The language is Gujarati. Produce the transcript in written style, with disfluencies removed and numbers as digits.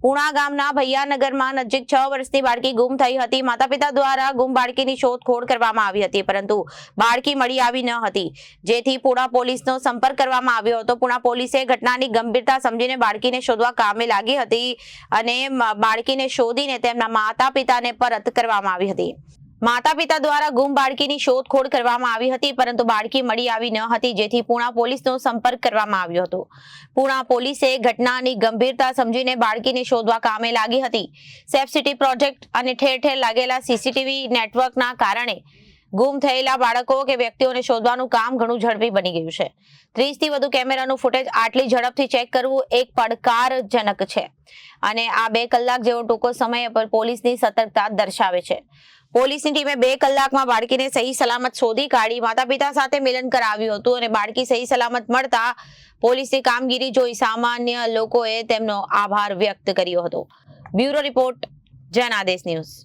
પુણા ગામના ભૈયાનગરમાં નજીક 6 વર્ષની બાળકી ગુમ થઈ હતી। માતા પિતા દ્વારા ગુમ બાળકીની શોધખોળ કરવામાં આવી હતી, પરંતુ બાળકી મળી આવી ન હતી, જેથી પુણા પોલીસનો સંપર્ક કરવામાં આવ્યો હતો। પુણા પોલીસે ઘટનાની ગંભીરતા સમજીને બાળકીને શોધવા કામે લાગી હતી અને બાળકીને શોધીને તેમના માતા પિતાને પરત કરવામાં આવી હતી। માતા પિતા દ્વારા ગુમ બાળકીની શોધખોળ કરવામાં આવી હતી, પરંતુ બાળકી મળી આવી ન હતી, જેથી પુણા પોલીસનો સંપર્ક કરવામાં આવ્યો હતો। પુણા પોલીસે ઘટનાની ગંભીરતા સમજીને બાળકીને શોધવા કામે લાગી હતી। સેફ સિટી પ્રોજેક્ટ અને ઠેર ઠેર લાગેલા સીસીટીવી નેટવર્કના કારણે ગુમ થયેલા બાળકો કે વ્યક્તિઓને શોધવાનું કામ ઘણું ઝડપી બની ગયું છે। 30 થી વધુ કેમેરાનું ફૂટેજ આટલી ઝડપથી ચેક કરવું એક પડકારજનક છે અને આ 2 કલાક જેવો ટૂંકો સમય પર પોલીસની સતર્કતા દર્શાવે છે। પોલીસની ટીમે 2 કલાકમાં બાળકીને સહી સલામત શોધી કાઢી માતા પિતા સાથે મિલન કરાવ્યું હતું અને બાળકી સહી સલામત મળતા પોલીસની કામગીરી જોઈ સામાન્ય લોકોએ તેમનો આભાર વ્યક્ત કર્યો હતો। Bureau report, Janadesh news.